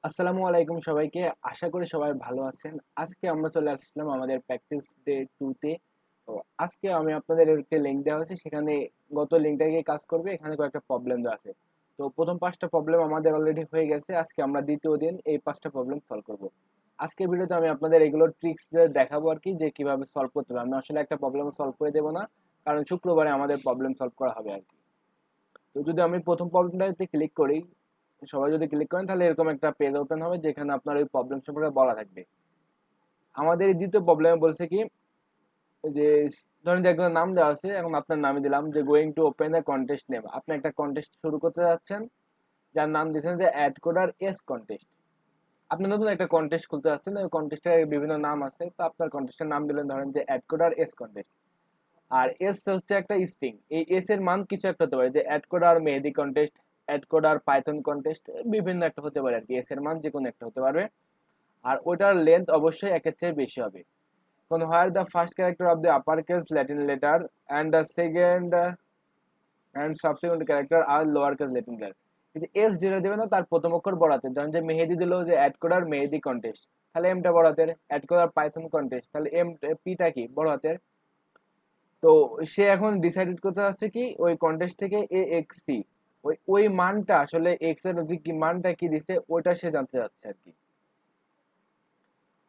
আসসালামু আলাইকুম সবাইকে। আশা করি সবাই ভালো আছেন। আজকে আমরা চলে আসলাম আমাদের প্র্যাকটিস ডে 2 তে। তো আজকে আমি আপনাদের একটা লিংক দেওয়া হয়েছে, সেখানে গত লিংকটা গিয়ে কাজ করবে। এখানে কয়েকটা প্রবলেম দেওয়া আছে। তো প্রথম 5টা প্রবলেম আমাদের অলরেডি হয়ে গেছে। আজকে আমরা দ্বিতীয় দিন এই 5টা প্রবলেম সলভ করব। আজকের ভিডিওতে আমি আপনাদের এগুলো ট্রিক্স দেখাবো আর কি, যে কিভাবে সলভ করতে হবে। আমি আসলে একটা প্রবলেম সলভ করে দেবো না, কারণ শুক্রবারে আমাদের প্রবলেম সলভ করা হবে আর কি। তো যদি আমি প্রথম প্রবলেমটাতে ক্লিক করি, সবাই যদি ক্লিক করেন তাহলে এরকম একটা পেজ ওপেন হবে, যেখানে আপনার ওই প্রবলেম সম্পর্কে বলা থাকবে। আমাদের এই দ্বিতীয় প্রবলেমে বলছে কি, যে ধরেন যে একজনের নাম দেওয়া আছে, এখন আপনার নামে দিলাম যে going to open A contest name. আপনি একটা কন্টেস্ট শুরু করতে যাচ্ছেন, যার নাম দিয়েছেন যে অ্যাড কোডার এস কন্টেস্ট। আপনি নতুন একটা কন্টেস্ট খুলতে যাচ্ছেন, ওই কন্টেস্টের বিভিন্ন নাম আছে, তো আপনার কন্টেস্টের নাম দিলেন ধরেন যে অ্যাড কোডার এস কন্টেস্ট। আর এস হচ্ছে একটা স্ট্রিং, এই এস এর মান কিছু একটা হতে পারে, যে AtCoder Mehedi contest, AtCoder Python contest, বিভিন্ন একটা হতে পারে আর কি। এস এর মান যে কোনো একটা হতে পারবে। আর ওটার লেন্থ অবশ্যই একের চেয়ে বেশি হবে। কোন where the first character of the upper case Latin letter and the second and subsequent character are lower case Latin letter. এস যেটা দেবে না তার প্রথম অক্ষর বড় হাতের। ধরেন যে মেহেদি দিল যে অ্যাড কোডার মেহেদি কন্টেস্ট, তাহলে এমটা বড় হাতের। অ্যাড কোডার পাইথন কন্টেস্ট, তাহলে এম পিটা কি বড় হাতের। তো সে এখন ডিসাইডেড করতে যাচ্ছে কি, ওই কন্টেস্ট থেকে এ এক্স টি, ওই ওই মানটা আসলে এক্স এর যে কি মানটা কি দিছে ওইটা সে জানতে যাচ্ছে আর কি।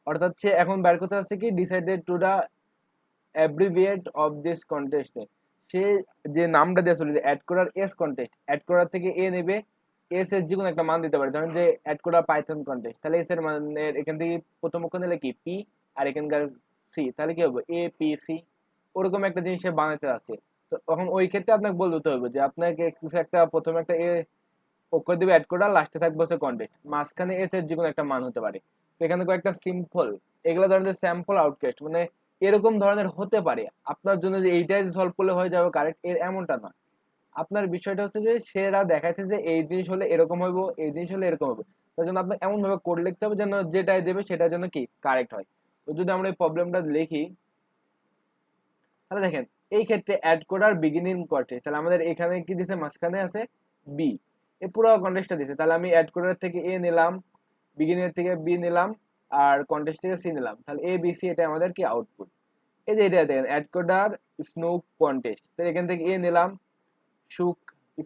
অর্থাৎ সে এখন বের করতে যাচ্ছে কি, decided to the abbreviate of this contest. সে যে নামটা দিয়ে চলে, অ্যাড করার এস কন্টেস্ট, অ্যাড করার থেকে এ নেবে, এস এর যে কোনো একটা মান দিতে পারে। ধরেন যে অ্যাড করা পাইথন কন্টেস্ট, তাহলে এস এর মানের এখান থেকে প্রথম অক্ষর নিলে কি পি, আর এখানকার সি, তাহলে কি হবে এ পি সি। ওরকম একটা জিনিস সে বানাতে যাচ্ছে। তো তখন ওই ক্ষেত্রে আপনাকে বলতে হবে যে আপনাকে কিছু একটা প্রথমে একটা এ অক্ষর দিবে অ্যাড করা, লাস্টে থাকবে হচ্ছে কন্টেস্ট, মাঝখানে এস এর যে কোনো একটা মান হতে পারে। তো এখানে কয়েকটা সিম্পল, এগুলো ধরেন যে স্যাম্পল আউটকাস্ট, মানে এরকম ধরনের হতে পারে। আপনার জন্য যে এইটাই সলভ করলে হয়ে যাবে কারেক্ট, এর এমনটা না। আপনার বিষয়টা হচ্ছে যে সেরা দেখাচ্ছে যে এই জিনিস হলে এরকম হইব, এই জিনিস হলে এরকম হবে। তার জন্য আপনার এমন ভাবে কোড লিখতে হবে যেন যেটাই দেবে সেটার জন্য কি কারেক্ট হয়। তো যদি আমরা এই প্রবলেমটা লিখি, তাহলে দেখেন এই ক্ষেত্রে অ্যাড কোডার বিগিনিং কন্টেস্ট, তাহলে আমাদের এখানে কি দিছে, মাঝখানে আছে বি, এই পুরো কন্টেস্টটা দিছে। তাহলে আমি অ্যাড কোডার থেকে এ নিলাম, বিগিনিং থেকে বি নিলাম, আর কন্টেস্ট থেকে সি নিলাম, তাহলে এ বি সি এটা আমাদের কি আউটপুট। এই যে এটা দেখেন অ্যাড কোডার স্নুক কন্টেস্ট, তো এখান থেকে এ নিলাম, সুক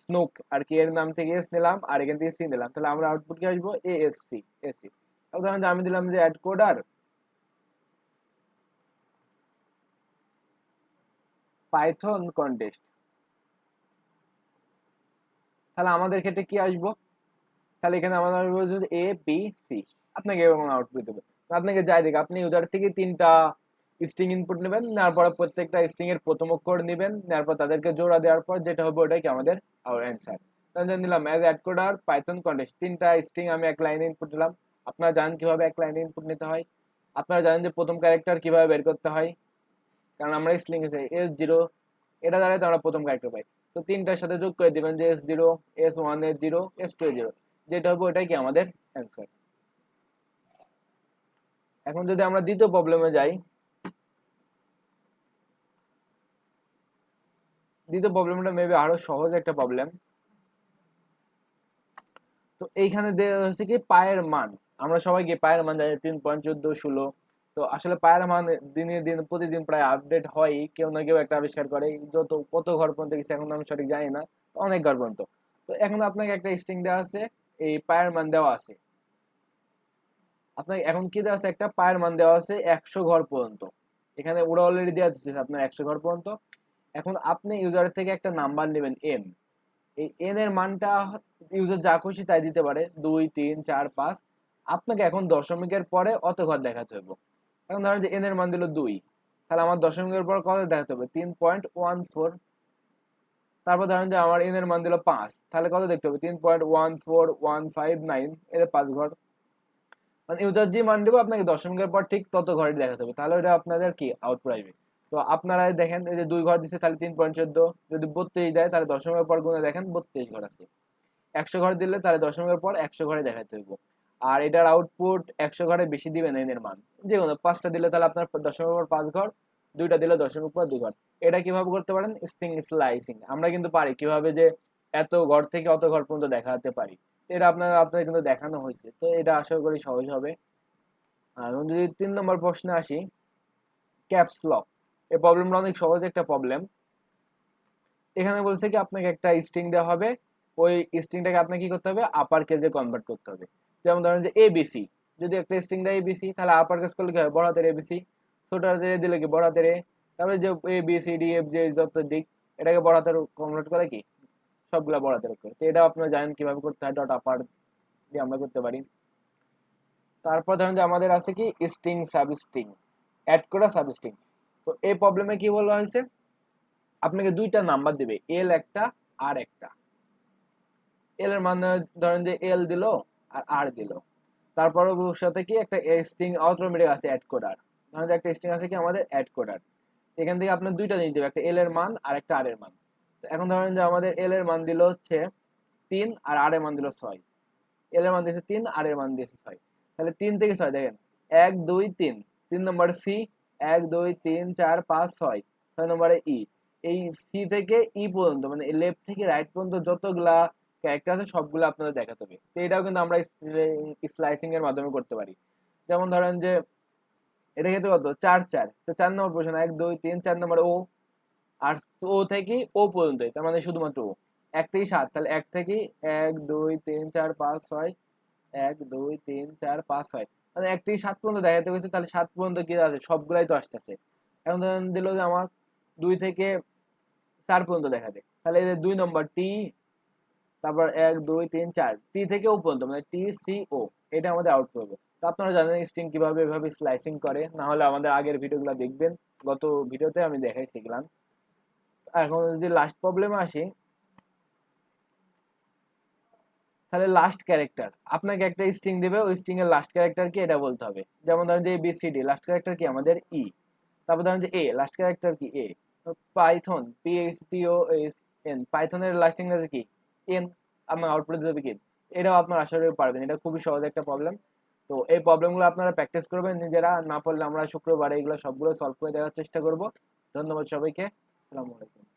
স্নুক আর কি এর নাম থেকে এস নিলাম, আর এখান থেকে সি নিলাম, তাহলে আমরা আউটপুট কি আসবো এ এস সি এসি। উদাহরণ আমি দিলাম যে অ্যাড কোডার পাইথন কন্টেস্ট, তাহলে আমাদের ক্ষেত্রে কি আসবো, তাহলে এখানে আমাদের আসবো এ বি সি। আপনাকে এরকম আউটপুট দেবে। তো আপনাকে যাই দেখে আপনি ইউজার থেকে 3টা স্ট্রিং ইনপুট নেবেন, নেওয়ার পর প্রত্যেকটা স্ট্রিং এর প্রথম অক্ষর নেবেন, নেওয়ার পর তাদেরকে জোড়া দেওয়ার পর যেটা হবে ওটাই কি আমাদের অ্যান্সার। তাহলে নিলাম as AtCoder Python contest, 3টা স্ট্রিং আমি এক লাইনে ইনপুট দিলাম। আপনারা জানেন কিভাবে এক লাইনে ইনপুট নিতে হয়, আপনারা জানেন যে প্রথম ক্যারেক্টার কিভাবে বের করতে হয়, কারণ আমরা স্ট্রিং এস জিরো, এটা দ্বারাই তো আমরা প্রথম ক্যারেক্টার পাই। তো 3টার সাথে যোগ করে দিবেন যে S zero, S one S zero, S two S zero, যেটা হবে ওটাই কি আমাদের অ্যান্সার। এখন যদি আমরা দ্বিতীয় প্রবলেমে যাই, দ্বিতীয় প্রবলেমটা মেবি আরো সহজ একটা প্রবলেম। তো এইখানে দেওয়া হচ্ছে কি পায়ের মান, আমরা সবাই কি পায়ের মান জানি 3.14 16। তো আসলে পায়ের মান দিনে দিন প্রতিদিন প্রায় আপডেট হয়, কেউ না কেউ একটা আবিষ্কার করে। যত কত ঘর পর্যন্ত গেছে এখন আমি সঠিক জানি না, অনেক ঘর পর্যন্ত। তো এখন আপনাকে একটা স্ট্রিং দেওয়া আছে, এই পায়ের মান দেওয়া আছে। আপনাকে এখন কি দেওয়া আছে, একটা পায়ের মান দেওয়া আছে 100 ঘর পর্যন্ত। এখানে ওরা অলরেডি দেওয়া দিচ্ছে আপনার 100 ঘর পর্যন্ত। এখন আপনি ইউজারের থেকে একটা নাম্বার নেবেন এন, এই এন এর মানটা ইউজার যা খুশি তাই দিতে পারে, 2 3 4 5। আপনাকে এখন দশমিকের পরে অত ঘর দেখাতে হবে। এখন ধরেন যে এন এর মান দিল 2, তাহলে আমার দশমিকের পর কত দেখাতে হবে 3.14। তারপর ধরেন যে আমার এন এর মান দিল 5, তাহলে কত দেখতে হবে 3.14159, এর 5 ঘর। মানে ইউজার যে মান দেবো আপনাকে দশমিকের পর ঠিক তত ঘরে দেখাতে হবে, তাহলে ওটা আপনাদের কি আউটপুট আসবে। তো আপনারা দেখেন এই যে 2 ঘর দিচ্ছে, তাহলে 3.14, যদি 32 দেয় তাহলে দশমিকের পর গুণে দেখেন 32 ঘর আছে। 100 ঘর দিলে তাহলে দশমিকের পর 100 ঘরে দেখাতে হইব। আর এটার আউটপুট 100 ঘরে বেশি দিবেন এর মান, যে কোনো 5টা দিলে তাহলে আপনার দশমিকের পর 5 ঘর, 2টা দিলে দশমিক পর 2 ঘর। এটা কিভাবে করতে পারেন, স্ট্রিং স্লাইসিং। আমরা কিন্তু পারি কিভাবে যে এত ঘর থেকে অত ঘর পর্যন্ত দেখাতে পারি। এটা আপনাদের কিন্তু দেখানো হয়েছে, তো এটা আশা করি সহজ হবে। আর যদি 3 নম্বর প্রশ্নে আসি, ক্যাপস লক। এই প্রবলেমটা অনেক সহজ একটা প্রবলেম। এখানে বলছে কি আপনাকে একটা স্ট্রিং দেওয়া হবে, ওই স্ট্রিংটাকে আপনাকে কি করতে হবে, আপার কেজে কনভার্ট করতে হবে। যেমন ধরেন যে এবিসি, যদি একটা স্ট্রিং দেয় এবিসি, তাহলে আপার কেস করলে কি হয়, বড় হাতের এবিসি, ছোট হাতের এ দিলে কি বড় হাতের এ, তারপরে যে A B C D F যে যত দিক, এটাকে বড় হাতের কনভার্ট করে কি সবগুলা বড় হাতের করে। তো এটা আপনারা জানেন কিভাবে করতে হয়, ডট আপার দিয়ে আমরা করতে পারি। তারপর ধরেন যে আমাদের আছে কি স্ট্রিং সাবস্ট্রিং, অ্যাড করা সাবস্ট্রিং। তো এই প্রবলেমে কি বলা হয়েছে, আপনাকে দুইটা নাম্বার দিবে, এল একটা আর একটা। এল এর মানে ধরেন যে এল দিল আর আর দিল, তারপর ওর সাথে কি একটা স্ট্রিং অটোমেটিক আছে অ্যাড করার, ধরেন যে একটা স্ট্রিং আছে কি আমাদের অ্যাড করার। এখান থেকে আপনার দুইটা জিনিস দেবে, একটা এল এর মান আর একটা আর এর মান। তো এখন ধরেন যে আমাদের এল এর মান দিল হচ্ছে 3 আর আর এর মান দিল 6। এল এর মান দিয়েছে 3, আর এর মান দিয়েছে 6। তাহলে 3 থেকে 6 দেখেন, 1 2 3, 3 নম্বরে সি, 1 2 3 4 5 6, 6 নম্বরে ই। এই সি থেকে ই পর্যন্ত মানে লেফট থেকে রাইট পর্যন্ত যতগুলা ক্যারেক্টার আছে সবগুলো আপনাদের দেখাতে হবে। তো এটাও কিন্তু আমরা স্লাইসিং এর মাধ্যমে করতে পারি। যেমন ধরেন যে এটা ক্ষেত্রে কত 4 4, তো 4 নম্বর প্রশ্ন 1 2 3 4 নম্বর ও, আর ও থেকে ও পর্যন্ত, তার মানে শুধুমাত্র ও। 1 থেকে 7, তাহলে 1 থেকে 1 2 3 4 5 6, 1 2 3 4 5 6, মানে 1 থেকে 7 পর্যন্ত দেখাতে হয়েছে, তাহলে 7 পর্যন্ত কি আছে সবগুলাই তো আসতেছে। এখন ধরেন দিল যে আমার 2 থেকে 4 পর্যন্ত দেখাতে, তাহলে 2 নম্বর টি, তারপর 1 2 3 4, টি থেকে ও পর্যন্ত মানে টি সি ও, এটা আমাদের আউট করবে। তো আপনারা জানেন স্ট্রিং কিভাবে এভাবে স্লাইসিং করে, না হলে আমাদের আগের ভিডিওগুলো দেখবেন, গত ভিডিওতে আমি দেখাই শিখলাম। এখন যদি লাস্ট প্রবলেমে আসি, তাহলে লাস্ট ক্যারেক্টার আপনাকে একটা স্ট্রিং দেবে, ওই স্ট্রিং এর লাস্ট ক্যারেক্টার কি এটা বলতে হবে। যেমন ধরেন যে বিসিডি লাস্ট ক্যারেক্টার কি আমাদের ই, তারপর ধরেন যে এ লাস্ট ক্যারেক্টার কি এ। পাইথন PHTON, পাইথনের লাস্ট ইংরেজি কি এন, আপনার আউটপুট দিতে হবে কি। এটাও আপনার আসলে পারবেন, এটা খুবই সহজ একটা প্রবলেম। তো এই প্রবলেমগুলো আপনারা প্র্যাকটিস করবেন নিজেরা, না পারলে আমরা শুক্রবারে এগুলো সবগুলো সলভ করে দেওয়ার চেষ্টা করব। ধন্যবাদ সবাইকে, আসসালামু আলাইকুম।